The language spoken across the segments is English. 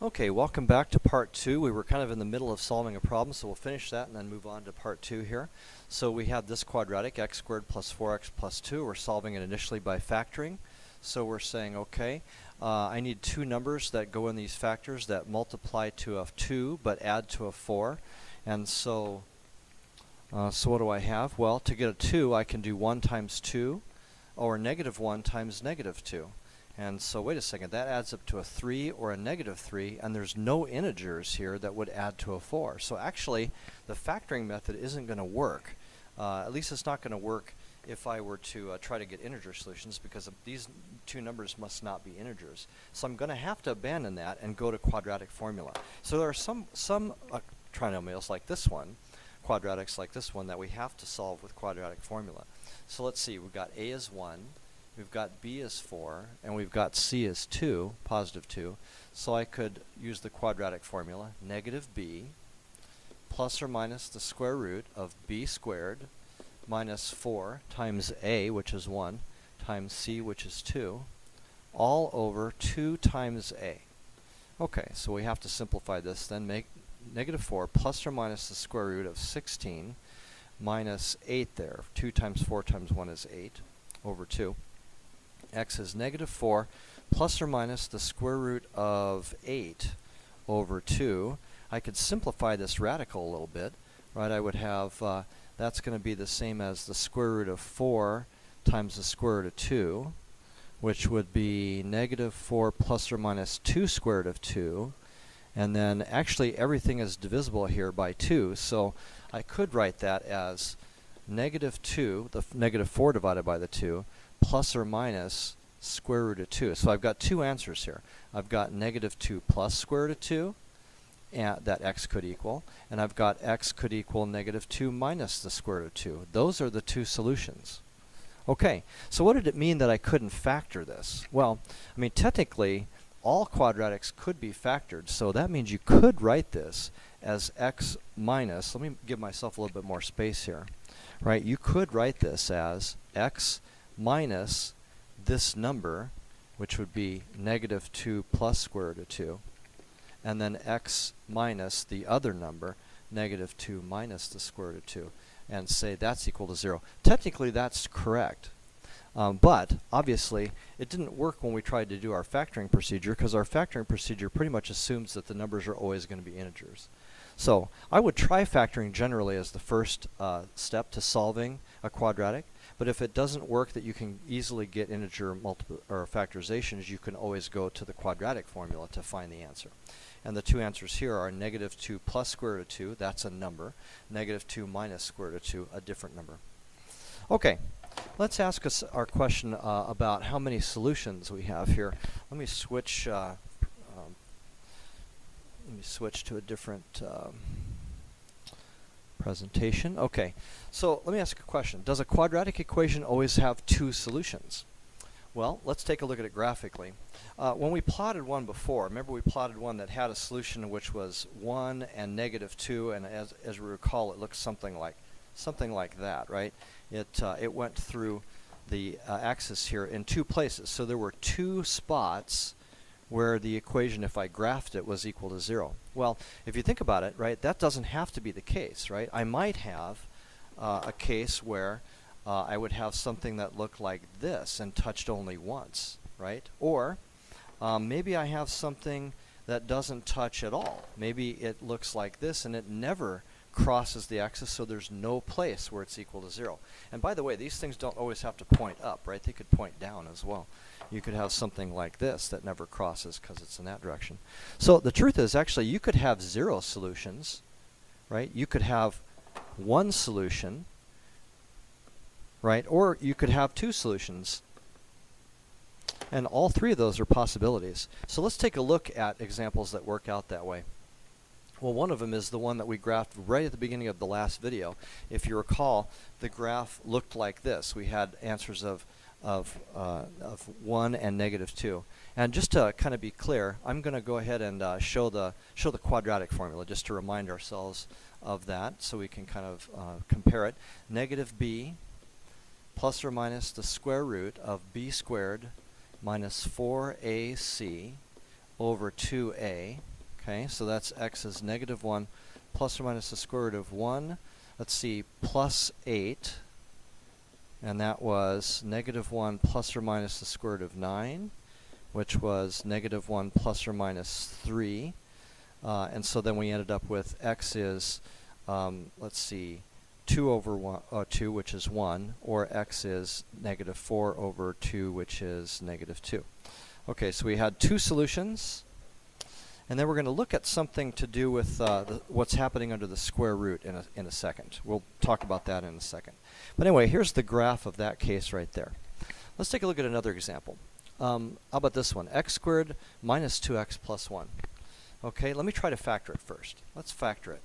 Okay, welcome back to part 2. We were kind of in the middle of solving a problem, so we'll finish that and then move on to part 2 here. So we have this quadratic, x squared plus 4x plus 2. We're solving it initially by factoring. So we're saying, okay, I need two numbers that go in these factors that multiply to a 2 but add to a 4. And so what do I have? Well, to get a 2, I can do 1 times 2, or negative 1 times negative 2. And so wait a second, that adds up to a 3 or a negative 3, and there's no integers here that would add to a 4. So actually, the factoring method isn't going to work. At least it's not going to work if I were to try to get integer solutions, because these two numbers must not be integers. So I'm going to have to abandon that and go to quadratic formula. So there are some trinomials like this one, quadratics like this one, that we have to solve with quadratic formula. So let's see, we've got a is 1. We've got b is 4, and we've got c is 2, positive 2. So I could use the quadratic formula, negative b plus or minus the square root of b squared minus 4 times a, which is 1, times c, which is 2, all over 2 times a. Okay, so we have to simplify this, then make negative 4 plus or minus the square root of 16 minus 8 there. 2 times 4 times 1 is 8 over 2. X is negative 4 plus or minus the square root of 8 over 2. I could simplify this radical a little bit, right? I would have, that's going to be the same as the square root of 4 times the square root of 2, which would be negative 4 plus or minus 2 square root of 2. And then actually everything is divisible here by 2, so I could write that as negative 2, the negative 4 divided by the 2, plus or minus square root of 2. So I've got two answers here. I've got negative 2 plus square root of 2, and that x could equal, and I've got x could equal negative 2 minus the square root of 2. Those are the two solutions. Okay, so what did it mean that I couldn't factor this? Well, I mean, technically, all quadratics could be factored, so that means you could write this as x minus, let me give myself a little bit more space here, right? You could write this as x minus this number, which would be negative 2 plus square root of 2, and then x minus the other number, negative 2 minus the square root of 2, and say that's equal to 0. Technically, that's correct. But obviously, it didn't work when we tried to do our factoring procedure, because our factoring procedure pretty much assumes that the numbers are always going to be integers. So I would try factoring generally as the first step to solving a quadratic. But if it doesn't work that you can easily get integer or factorizations, you can always go to the quadratic formula to find the answer. And the two answers here are negative 2 plus square root of 2, that's a number, negative 2 minus square root of 2, a different number. Okay, let's ask us our question about how many solutions we have here. Let me switch to a different presentation. Okay, so let me ask a question. Does a quadratic equation always have two solutions? Well, let's take a look at it graphically. When we plotted one before, remember we plotted one that had a solution which was 1 and negative 2, and as we recall, it looks something like that, right? It went through the axis here in two places. So there were two spots where the equation, if I graphed it, was equal to 0. Well, if you think about it, right, that doesn't have to be the case, right? I might have a case where I would have something that looked like this and touched only once, right? Or maybe I have something that doesn't touch at all. Maybe it looks like this and it never crosses the axis, so there's no place where it's equal to 0. And by the way, these things don't always have to point up, right? They could point down as well. You could have something like this that never crosses because it's in that direction. So the truth is, actually, you could have 0 solutions, right? You could have one solution, right? Or you could have two solutions. And all three of those are possibilities. So let's take a look at examples that work out that way. Well, one of them is the one that we graphed right at the beginning of the last video. If you recall, the graph looked like this. We had answers of 1 and negative 2. And just to kind of be clear, I'm going to go ahead and show the quadratic formula just to remind ourselves of that, so we can kind of compare it. Negative b plus or minus the square root of b squared minus 4ac over 2a Okay, so that's x is negative 1 plus or minus the square root of 1. Let's see, plus 8. And that was negative 1 plus or minus the square root of 9, which was negative 1 plus or minus 3. And so then we ended up with x is, let's see, 2 over 1, 2, which is 1, or x is negative 4 over 2, which is negative 2. Okay, so we had two solutions. And then we're going to look at something to do with what's happening under the square root in a second. We'll talk about that in a second. But anyway, here's the graph of that case right there. Let's take a look at another example. How about this one? X squared minus 2x plus 1. Okay, let me try to factor it first. Let's factor it.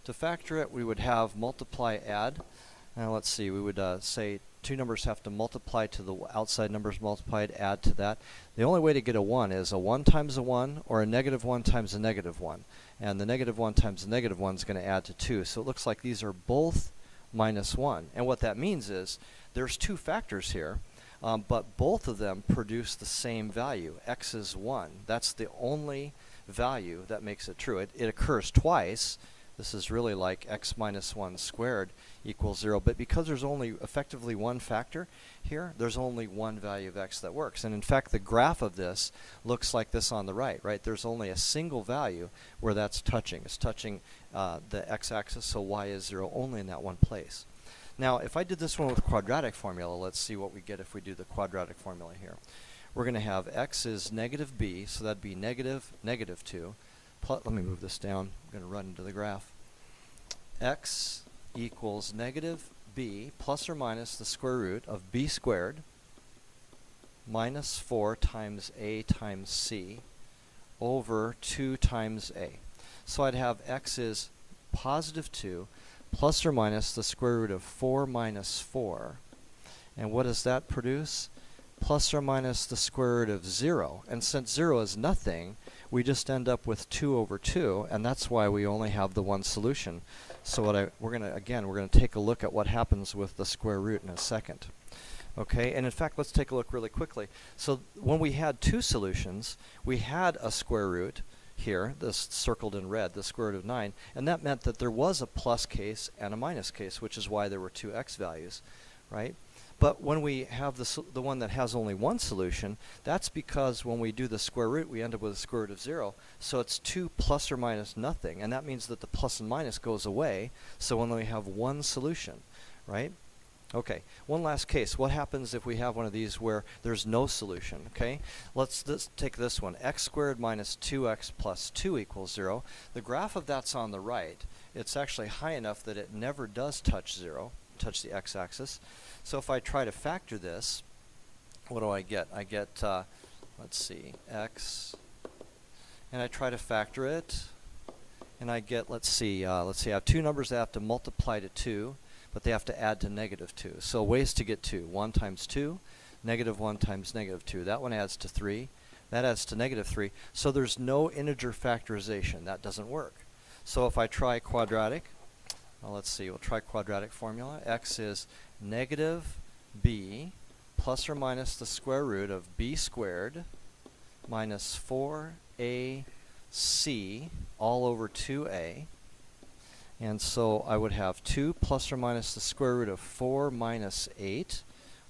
To factor it, we would have multiply, add. Now let's see, we would say two numbers have to multiply to the outside numbers multiplied, add to that. The only way to get a 1 is a 1 times a 1 or a negative 1 times a negative 1. And the negative 1 times the negative 1 is going to add to 2. So it looks like these are both minus 1. And what that means is there's two factors here, but both of them produce the same value. X is 1. That's the only value that makes it true. It occurs twice. This is really like x minus 1 squared equals 0. But because there's only effectively one factor here, there's only one value of x that works. And in fact, the graph of this looks like this on the right, right? There's only a single value where that's touching. It's touching the x-axis, so y is 0 only in that one place. Now, if I did this one with a quadratic formula, let's see what we get if we do the quadratic formula here. We're going to have x is negative b, so that'd be negative 2. Let me move this down. I'm going to run into the graph. X equals negative b plus or minus the square root of b squared minus 4 times a times c over 2 times a. So I'd have x is positive 2 plus or minus the square root of 4 minus 4. And what does that produce? Plus or minus the square root of 0. And since 0 is nothing, we just end up with 2 over 2, and that's why we only have the one solution. So we're going to take a look at what happens with the square root in a second. Okay, and in fact, let's take a look really quickly. So when we had two solutions, we had a square root here, this circled in red, the square root of 9, and that meant that there was a plus case and a minus case, which is why there were two x values, right? But when we have the one that has only one solution, that's because when we do the square root, we end up with a square root of 0. So it's 2 plus or minus nothing, and that means that the plus and minus goes away. So when we have one solution, right? Okay, one last case. What happens if we have one of these where there's no solution? Okay, let's take this one. X squared minus 2x plus 2 equals 0. The graph of that's on the right. It's actually high enough that it never does touch 0, touch the x-axis. So if I try to factor this, what do I get? I get, let's see, x, and I try to factor it, and I get, let's see, I have two numbers that have to multiply to 2, but they have to add to negative 2. So ways to get 2. 1 times 2, negative 1 times negative 2. That one adds to 3. That adds to negative 3. So there's no integer factorization. That doesn't work. So if I try quadratic, well, let's see, we'll try quadratic formula. X is negative b plus or minus the square root of b squared minus 4ac all over 2a. And so I would have 2 plus or minus the square root of 4 minus 8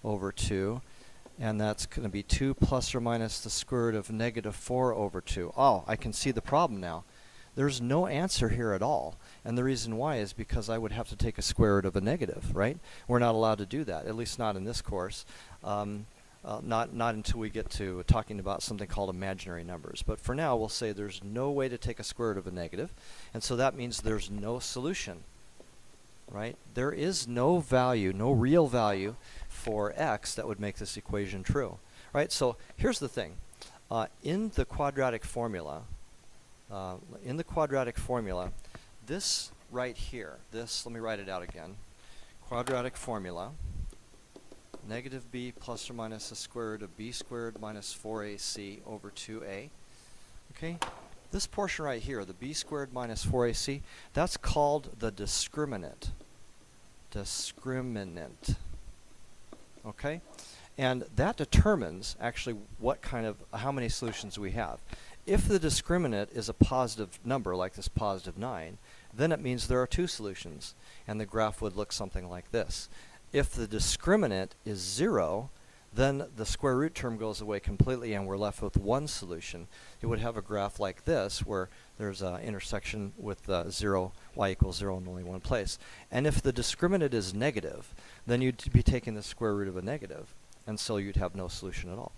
over 2. And that's going to be 2 plus or minus the square root of negative 4 over 2. Oh, I can see the problem now. There's no answer here at all. And the reason why is because I would have to take a square root of a negative, right? We're not allowed to do that, at least not in this course. Not until we get to talking about something called imaginary numbers. But for now, we'll say there's no way to take a square root of a negative. And so that means there's no solution, right? There is no value, no real value for x that would make this equation true, right? So here's the thing. In the quadratic formula, this right here, this, let me write it out again. Quadratic formula, negative b plus or minus the square root of b squared minus 4ac over 2a. Okay, this portion right here, the b squared minus 4ac, that's called the discriminant. Okay? And that determines actually how many solutions we have. If the discriminant is a positive number, like this positive 9, then it means there are two solutions, and the graph would look something like this. If the discriminant is 0, then the square root term goes away completely and we're left with one solution. It would have a graph like this, where there's an intersection with 0, y equals 0 in only one place. And if the discriminant is negative, then you'd be taking the square root of a negative, and so you'd have no solution at all.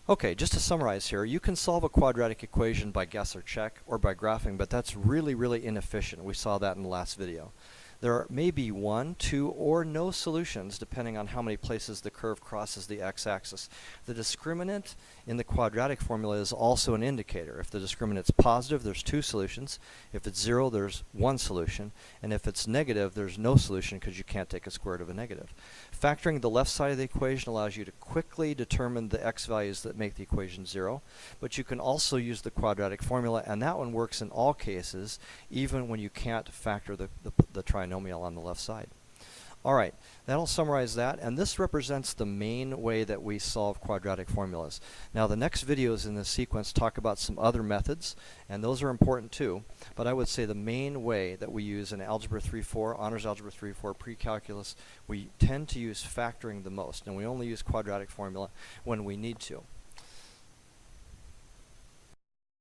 Okay, just to summarize here, you can solve a quadratic equation by guess or check or by graphing, but that's really, really inefficient. We saw that in the last video. There may be one, two, or no solutions depending on how many places the curve crosses the x-axis. The discriminant in the quadratic formula is also an indicator. If the discriminant's positive, there's two solutions. If it's 0, there's one solution. And if it's negative, there's no solution because you can't take a square root of a negative. Factoring the left side of the equation allows you to quickly determine the x values that make the equation 0. But you can also use the quadratic formula, and that one works in all cases, even when you can't factor the trinomial on the left side. Alright, that'll summarize that, and this represents the main way that we solve quadratic formulas. Now the next videos in this sequence talk about some other methods, and those are important too, but I would say the main way that we use in Algebra 3-4, Honors Algebra 3-4, Pre-Calculus, we tend to use factoring the most, and we only use quadratic formula when we need to.